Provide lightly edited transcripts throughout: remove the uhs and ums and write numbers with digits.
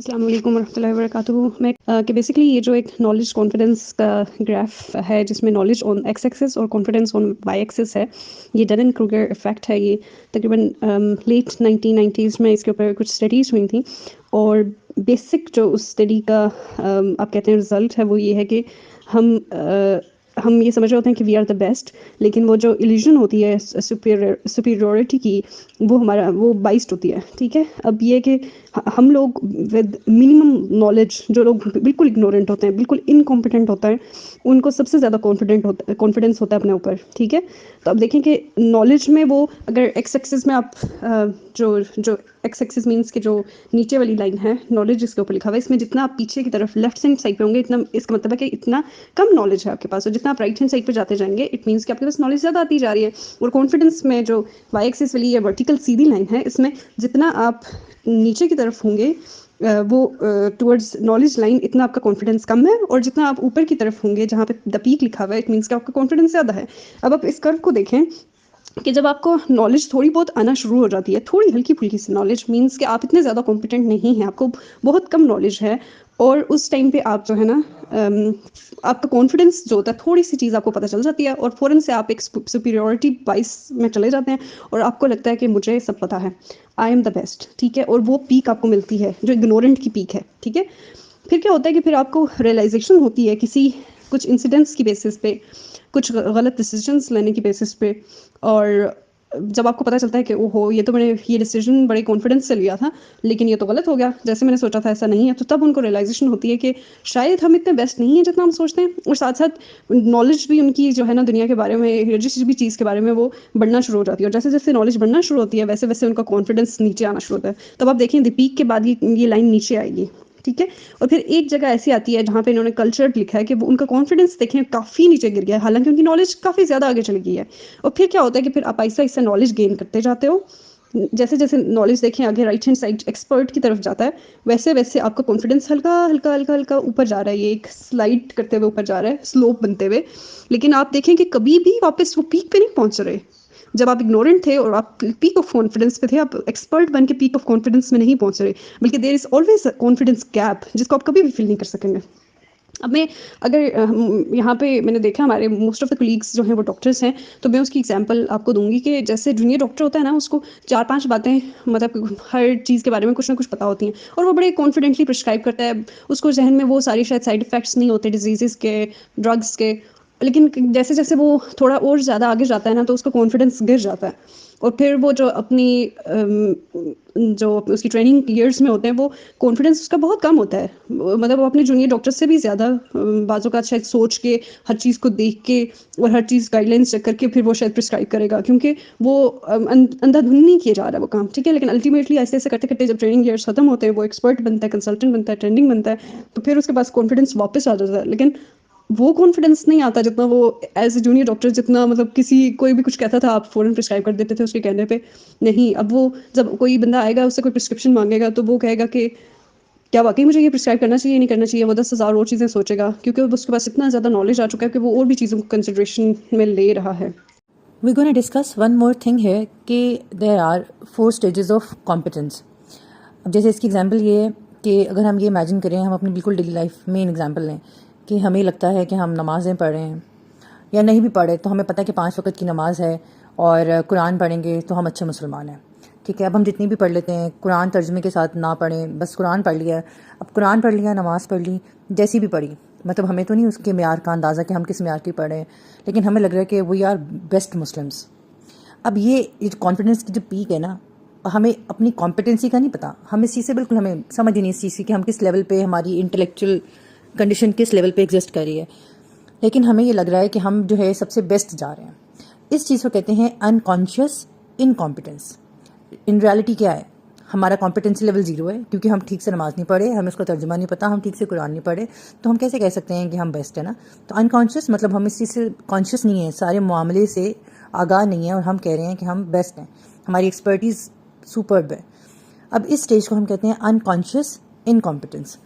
अस्सलाम वालेकुम वरहमतुल्लाहि वबरकातुहू। मैं कि बेसिकली ये जो एक नॉलेज कॉन्फिडेंस का ग्राफ है जिसमें नॉलेज ऑन एक्स एक्सिस और कॉन्फिडेंस ऑन वाई एक्सिस है, ये डनन क्रूगर इफेक्ट है। ये तकरीबन लेट 1990s में इसके ऊपर कुछ स्टडीज़ हुई थी और बेसिक जो उस स्टडी का आप कहते हैं रिज़ल्ट है वो ये है कि हम ये समझ रहे होते हैं कि वी आर द बेस्ट, लेकिन वो जो इल्यूजन होती है सुपीरियरिटी की वो बाइस्ड होती है। ठीक है, अब ये कि हम लोग विद मिनिमम नॉलेज, जो लोग बिल्कुल इग्नोरेंट होते हैं, बिल्कुल इनकॉम्पिटेंट होता है, उनको सबसे ज़्यादा कॉन्फिडेंस होता है अपने ऊपर। ठीक है, तो अब देखें कि नॉलेज में वो अगर एक्स एक्सिस में आप जो एक्स एक्सिस मीन्स कि जो नीचे वाली लाइन है नॉलेज इसके ऊपर लिखा हुआ है, इसमें जितना आप पीछे की तरफ लेफ्ट हैंड साइड पे होंगे इतना, इसका मतलब है कि इतना कम नॉलेज है आपके पास, और जितना आप राइट हैंड साइड पे जाते जाएंगे इट मीन्स कि आपके पास नॉलेज ज़्यादा आती जा रही है। और कॉन्फिडेंस में जो वाई एक्सिस वाली या वर्टिकल सीधी लाइन है, इसमें जितना आप नीचे की तरफ होंगे वो टुवर्ड्स नॉलेज लाइन, इतना आपका कॉन्फिडेंस कम है, और जितना आप ऊपर की तरफ होंगे जहाँ पे द पीक लिखा हुआ है इट मीन्स कि आपका कॉन्फिडेंस ज़्यादा है। अब आप इस कर्व को देखें कि जब आपको नॉलेज थोड़ी बहुत आना शुरू हो जाती है, थोड़ी हल्की फुल्की सी नॉलेज, मीन्स कि आप इतने ज़्यादा कॉम्पिटेंट नहीं हैं, आपको बहुत कम नॉलेज है, और उस टाइम पे आप जो है ना आपका कॉन्फिडेंस जो होता है, थोड़ी सी चीज़ आपको पता चल जाती है और फ़ौरन से आप एक सुपीरियरिटी बाइस में चले जाते हैं और आपको लगता है कि मुझे सब पता है, आई एम द बेस्ट। ठीक है, और वो पीक आपको मिलती है जो इग्नोरेंट की पीक है। ठीक है, फिर क्या होता है कि फिर आपको रियलाइजेशन होती है किसी कुछ इंसिडेंट्स की बेसिस पे, कुछ गलत डिसीजंस लेने की बेसिस पे, और जब आपको पता चलता है कि ओहो ये तो मैंने ये डिसीजन बड़े कॉन्फिडेंस से लिया था लेकिन ये तो गलत हो गया, जैसे मैंने सोचा था ऐसा नहीं है, तो तब उनको रियलाइजेशन होती है कि शायद हम इतने बेस्ट नहीं हैं जितना हम सोचते हैं। और साथ साथ नॉलेज भी उनकी जो है ना दुनिया के बारे में, जिस भी चीज़ के बारे में, वो बढ़ना शुरू हो जाती है, और जैसे जैसे नॉलेज बढ़ना शुरू होती है वैसे वैसे उनका कॉन्फिडेंस नीचे आना शुरू होता है। तब आप देखें दीपीक के बाद ये लाइन नीचे आएगी। ठीक है, और फिर एक जगह ऐसी आती है जहाँ पे इन्होंने कल्चर्ड लिखा है कि वो उनका कॉन्फिडेंस देखें काफ़ी नीचे गिर गया है, हालांकि उनकी नॉलेज काफ़ी ज़्यादा आगे चली गई है। और फिर क्या होता है कि फिर आप आहिस्ता आहिस्ता नॉलेज गेन करते जाते हो, जैसे जैसे नॉलेज देखें आगे राइट हैंड साइड एक्सपर्ट की तरफ जाता है, वैसे वैसे आपका कॉन्फिडेंस हल्का हल्का हल्का हल्का ऊपर जा रहा है, ये एक स्लाइड करते हुए ऊपर जा रहा है, स्लोप बनते हुए। लेकिन आप देखें कि कभी भी वापस वो पीक पे नहीं पहुंच रहे। जब आप इग्नोरेंट थे और आप पीक ऑफ कॉन्फिडेंस पे थे, आप एक्सपर्ट बन के पीक ऑफ कॉन्फिडेंस में नहीं पहुंच रहे, बल्कि there is always confidence gap जिसको आप कभी भी फिल नहीं कर सकेंगे। अब मैं अगर यहाँ पे मैंने देखा हमारे मोस्ट ऑफ द कलीग्स जो हैं वो डॉक्टर्स हैं, तो मैं उसकी एग्जांपल आपको दूंगी कि जैसे जूनियर डॉक्टर होता है ना, उसको 4-5 बातें, मतलब हर चीज़ के बारे में कुछ ना कुछ पता होती हैं, और वो बड़े कॉन्फिडेंटली प्रिस्क्राइब करता है, उसको जहन में वो सारी शायद साइड इफ़ेक्ट्स नहीं होते डिजीज़ के, ड्रग्स के। लेकिन जैसे जैसे वो थोड़ा और ज़्यादा आगे जाता है ना, तो उसका कॉन्फिडेंस गिर जाता है, और फिर वो जो अपनी जो उसकी ट्रेनिंग ईयर्स में होते हैं वो कॉन्फिडेंस उसका बहुत कम होता है, मतलब वो अपने जूनियर डॉक्टर से भी ज़्यादा बाज़ों का शायद सोच के, हर चीज़ को देख के और हर चीज़ गाइडलाइंस चेक करके फिर वो शायद प्रिस्क्राइब करेगा, क्योंकि वो अंधाधुन नहीं किया जा रहा है वो काम। ठीक है, लेकिन अल्टीमेटली ऐसे ऐसे करते करते जब ट्रेनिंग ईयर्स खत्म होते हैं, वो एक्सपर्ट बनता है, कंसल्टेंट बनता है, ट्रेंडिंग बनता है, तो फिर उसके पास कॉन्फिडेंस वापस आ जाता है। लेकिन वो कॉन्फिडेंस नहीं आता जितना वो एज ए जूनियर डॉक्टर, जितना मतलब किसी कोई भी कुछ कहता था आप फ़ौरन प्रिस्क्राइब कर देते थे उसके कहने पे। नहीं, अब वो जब कोई बंदा आएगा उससे कोई प्रिस्क्रिप्शन मांगेगा तो वो कहेगा कि क्या वाकई मुझे ये प्रिस्क्राइब करना चाहिए नहीं करना चाहिए, वो 10,000 और चीज़ें सोचेगा, क्योंकि उसके पास इतना ज़्यादा नॉलेज आ चुका है कि वो और भी चीज़ों को कंसिड्रेशन में ले रहा है। We're going to discuss one more thing here कि there are 4 stages of competence. अब जैसे इसकी एग्जांपल ये है कि अगर हम ये इमेजिन करें, हम अपनी बिल्कुल डेली लाइफ में एग्जांपल लें कि हमें लगता है कि हम नमाज़ें पढ़ रहे हैं या नहीं भी पढ़े, तो हमें पता है कि 5 वक्त की नमाज है और कुरान पढ़ेंगे तो हम अच्छे मुसलमान हैं। ठीक है, अब हम जितनी भी पढ़ लेते हैं, कुरान तर्जुमे के साथ ना पढ़ें, बस कुरान पढ़ लिया। अब कुरान पढ़ लिया, नमाज़ पढ़ ली, जैसी भी पढ़ी, मतलब हमें तो नहीं उसके म्यार का अंदाज़ा कि हम किस म्यार की पढ़ें, लेकिन हमें लग रहा है कि वी आर बेस्ट मुस्लिम्स। अब ये कॉन्फिडेंस की जो पीक है ना, हमें अपनी कॉम्पिटेंसी का नहीं पता, हमें इस चीज़ से बिल्कुल हमें समझ ही नहीं इस चीज़ की कि हम किस लेवल पे, हमारी इंटेलेक्चुअल कंडीशन किस लेवल पे एग्जिस्ट कर रही है, लेकिन हमें ये लग रहा है कि हम जो है सबसे बेस्ट जा रहे हैं। इस चीज़ को कहते हैं अनकॉन्शियस इनकॉम्पिटेंस। इन रियलिटी क्या है, हमारा कॉम्पिटेंसी लेवल 0 है, क्योंकि हम ठीक से नमाज नहीं पढ़े, हमें उसका तर्जुमा नहीं पता, हम ठीक से कुरान नहीं पढ़े, तो हम कैसे कह सकते हैं कि हम बेस्ट है ना। तो अनकॉन्शियस मतलब हम इस चीज़ से कॉन्शियस नहीं है, सारे मामले से आगाह नहीं है, और हम कह रहे हैं कि हम बेस्ट हैं, हमारी एक्सपर्टीज़ सुपर्ब है। अब इस स्टेज को हम कहते हैं अनकॉन्शियस इनकॉम्पिटेंस।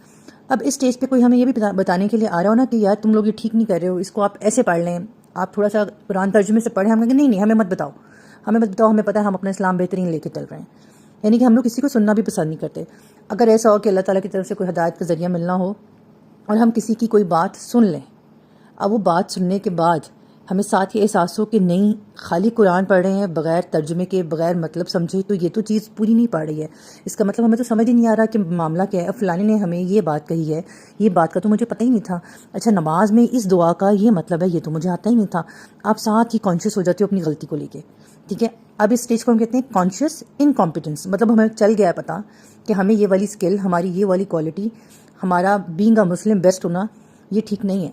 अब इस स्टेज पे कोई हमें ये भी बताने के लिए आ रहा हो ना कि यार तुम लोग ये ठीक नहीं कर रहे हो, इसको आप ऐसे पढ़ लें, आप थोड़ा सा कुरान तर्जुमे से पढ़ें, हम कहेंगे नहीं नहीं, हमें मत बताओ, हमें मत बताओ, हमें पता है हम अपना इस्लाम बेहतरीन लेके चल रहे हैं। यानी कि हम लोग किसी को सुनना भी पसंद नहीं करते। اگر ایسا ہو کہ اللہ تعالیٰ کی طرف سے کوئی ہدایت کا ذریعہ ملنا ہو اور ہم کسی کی کوئی بات سن لیں، اب وہ بات سننے کے بعد ہمیں ساتھ یہ احساس ہو کہ نہیں خالی قرآن پڑھ رہے ہیں بغیر ترجمے کے، بغیر مطلب سمجھے، تو یہ تو چیز پوری نہیں پڑھ رہی ہے. اس کا مطلب ہمیں تو سمجھ ہی نہیں آ رہا کہ معاملہ کیا ہے. فلانے نے ہمیں یہ بات کہی ہے، یہ بات کا تو مجھے پتہ ہی نہیں تھا. اچھا نماز میں اس دعا کا یہ مطلب ہے، یہ تو مجھے آتا ہی نہیں تھا. آپ ساتھ ہی کانشیس ہو جاتے ہو اپنی غلطی کو لے کے. ٹھیک ہے، اب اس اسٹیج کو ہم کہتے ہیں کانشیس انکمپیٹنس. مطلب ہمیں چل گیا ہے پتہ کہ ہمیں یہ والی اسکل، ہماری یہ والی کوالٹی، ہمارا بینگ اے مسلم بیسٹ ہونا، یہ ٹھیک نہیں ہے.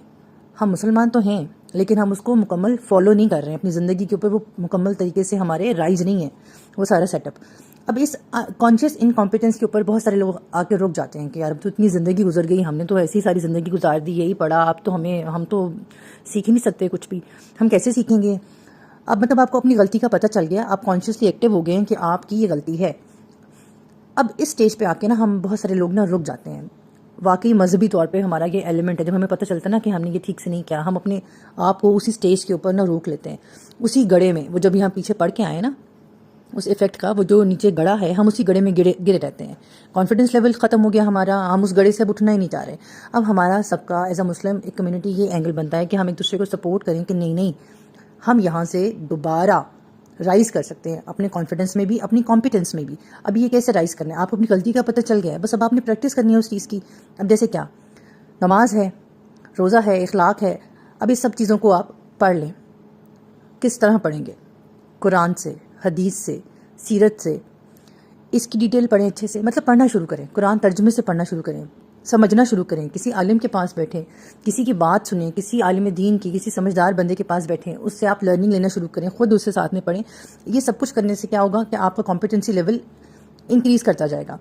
ہم مسلمان تو ہیں لیکن ہم اس کو مکمل فالو نہیں کر رہے ہیں اپنی زندگی کے اوپر، وہ مکمل طریقے سے ہمارے رائز نہیں ہے وہ سارا سیٹ اپ. اب اس کانشیس انکمپیٹنس کے اوپر بہت سارے لوگ آ کے رک جاتے ہیں کہ یار اب تو اتنی زندگی گزر گئی، ہم نے تو ایسی ساری زندگی گزار دی، یہی پڑھا، اب تو ہم تو سیکھ ہی نہیں سکتے کچھ بھی، ہم کیسے سیکھیں گے. اب مطلب آپ کو اپنی غلطی کا پتہ چل گیا، آپ کانشیسلی ایکٹیو ہو گئے ہیں کہ آپ کی یہ غلطی ہے. اب اس سٹیج پہ آ کے نا ہم بہت سارے لوگ نا رک جاتے ہیں. واقعی مذہبی طور پہ ہمارا یہ ایلیمنٹ ہے، جب ہمیں پتہ چلتا ہے نا کہ ہم نے یہ ٹھیک سے نہیں کیا، ہم اپنے آپ کو اسی سٹیج کے اوپر نا روک لیتے ہیں، اسی گڑھے میں. وہ جب یہاں پیچھے پڑھ کے آئے نا اس ایفیکٹ کا، وہ جو نیچے گڑھا ہے ہم اسی گڑھے میں گرے رہتے ہیں. کانفیڈنس لیول ختم ہو گیا ہمارا، ہم اس گڑھے سے اب اٹھنا ہی نہیں چاہ رہے. اب ہمارا سب کا ایز اے مسلم ایک کمیونٹی یہ اینگل بنتا ہے کہ ہم ایک دوسرے کو سپورٹ کریں کہ نہیں ہم یہاں سے دوبارہ رائز کر سکتے ہیں اپنے کانفیڈنس میں بھی، اپنی کمپیٹنس میں بھی. اب یہ کیسے رائز کرنا ہے؟ آپ اپنی غلطی کا پتہ چل گیا ہے، بس اب آپ نے پریکٹس کرنی ہے اس چیز کی. اب جیسے کیا، نماز ہے، روزہ ہے، اخلاق ہے، اب اس سب چیزوں کو آپ پڑھ لیں. کس طرح پڑھیں گے؟ قرآن سے، حدیث سے، سیرت سے. اس کی ڈیٹیل پڑھیں اچھے سے، مطلب پڑھنا شروع کریں، قرآن ترجمے سے پڑھنا شروع کریں، سمجھنا شروع کریں. کسی عالم کے پاس بیٹھیں، کسی کی بات سنیں، کسی عالم دین کی، کسی سمجھدار بندے کے پاس بیٹھیں، اس سے آپ لرننگ لینا شروع کریں، خود اس سے ساتھ میں پڑھیں. یہ سب کچھ کرنے سے کیا ہوگا کہ آپ کا کمپیٹنسی لیول انکریز کرتا جائے گا.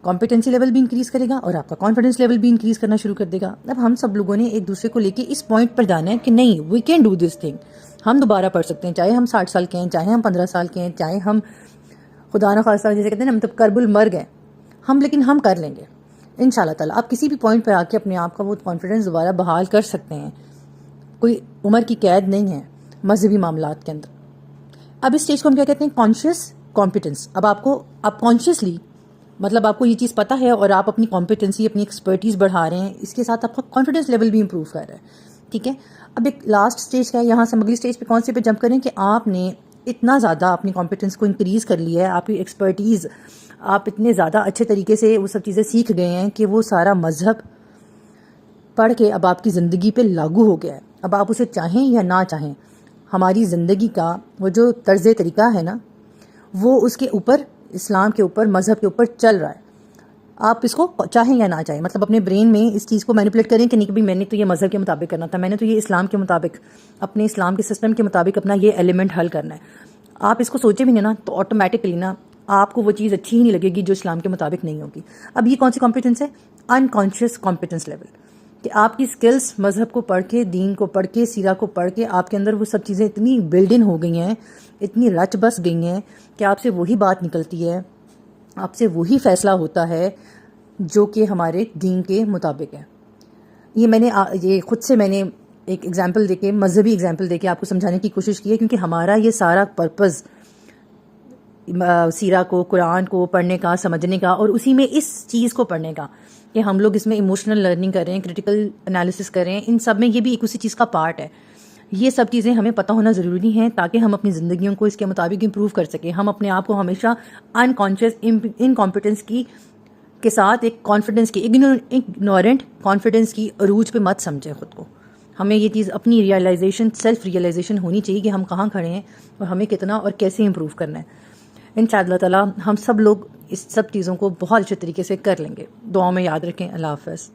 کمپیٹنسی لیول بھی انکریز کرے گا اور آپ کا کانفیڈنس لیول بھی انکریز کرنا شروع کر دے گا. اب ہم سب لوگوں نے ایک دوسرے کو لے کے اس پوائنٹ پر جانا ہے کہ نہیں، we can do this thing. ہم دوبارہ پڑھ سکتے ہیں، چاہے ہم 60 سال کے ہیں، چاہے ہم 15 سال کے ہیں، چاہے ہم خدا نہ خواستہ جیسے کہتے ہیں نا مطلب کرب المرگ ہیں ہم، لیکن ہم کر لیں گے ان شاء اللہ تعالیٰ. آپ کسی بھی پوائنٹ پہ آ کے اپنے آپ کا وہ کانفیڈنس دوبارہ بحال کر سکتے ہیں. کوئی عمر کی قید نہیں ہے مذہبی معاملات کے اندر. اب اس اسٹیج کو ہم کیا کہتے ہیں؟ Conscious competence. اب آپ کانشیسلی، مطلب آپ کو یہ چیز پتہ ہے اور آپ اپنی کمپیٹنسی، اپنی ایکسپرٹیز بڑھا رہے ہیں، اس کے ساتھ آپ کا کانفیڈنس لیول بھی امپروو کر رہا ہے. ٹھیک ہے، اب ایک لاسٹ اسٹیج کا ہے، یہاں سے اگلی اسٹیج پہ کون سے پہ جمپ کریں کہ آپ نے اتنا زیادہ اپنی کمپیٹنس کو انکریز کر لیا ہے، آپ کی ایکسپرٹیز، آپ اتنے زیادہ اچھے طریقے سے وہ سب چیزیں سیکھ گئے ہیں کہ وہ سارا مذہب پڑھ کے اب آپ کی زندگی پہ لاگو ہو گیا ہے. اب آپ اسے چاہیں یا نہ چاہیں، ہماری زندگی کا وہ جو طرز طریقہ ہے نا، وہ اس کے اوپر، اسلام کے اوپر، مذہب کے اوپر چل رہا ہے. آپ اس کو چاہیں یا نہ چاہیں، مطلب اپنے برین میں اس چیز کو مینیپولیٹ کریں کہ نہیں کہ بھائی میں نے تو یہ مذہب کے مطابق کرنا تھا، میں نے تو یہ اسلام کے مطابق، اپنے اسلام کے سسٹم کے مطابق اپنا یہ ایلیمنٹ حل کرنا ہے. آپ اس کو سوچے بھی نہیں نا تو آٹومیٹکلی نا آپ کو وہ چیز اچھی ہی نہیں لگے گی جو اسلام کے مطابق نہیں ہوگی. اب یہ کون سی کمپیٹنس ہے؟ Unconscious competence level. کہ آپ کی سکلز مذہب کو پڑھ کے، دین کو پڑھ کے، سیرہ کو پڑھ کے آپ کے اندر وہ سب چیزیں اتنی بلڈ ان ہو گئی ہیں، اتنی رچ بس گئی ہیں کہ آپ سے وہی بات نکلتی ہے، آپ سے وہی فیصلہ ہوتا ہے جو کہ ہمارے دین کے مطابق ہے. یہ خود سے میں نے ایک ایگزامپل دے کے، مذہبی ایگزامپل دے کے آپ کو سمجھانے کی کوشش کی ہے، کیونکہ ہمارا یہ سارا پرپز سیرہ کو، قرآن کو پڑھنے کا، سمجھنے کا، اور اسی میں اس چیز کو پڑھنے کا کہ ہم لوگ اس میں ایموشنل لرننگ کریں، کریٹیکل انالیسس کریں، ان سب میں یہ بھی ایک اسی چیز کا پارٹ ہے. یہ سب چیزیں ہمیں پتہ ہونا ضروری ہیں تاکہ ہم اپنی زندگیوں کو اس کے مطابق امپروو کر سکیں. ہم اپنے آپ کو ہمیشہ انکانشیس انکمپیٹنس کے ساتھ ایک کانفیڈنس کی، اگنورنٹ کانفیڈنس کی عروج پہ مت سمجھیں خود کو. ہمیں یہ چیز اپنی ریئلائزیشن، سیلف ریئلائزیشن ہونی چاہیے کہ ہم کہاں کھڑے ہیں اور ہمیں کتنا اور کیسے امپروو کرنا ہے. انشاءاللہ تعالیٰ ہم سب لوگ اس سب چیزوں کو بہت اچھے طریقے سے کر لیں گے. دعاؤں میں یاد رکھیں. اللہ حافظ.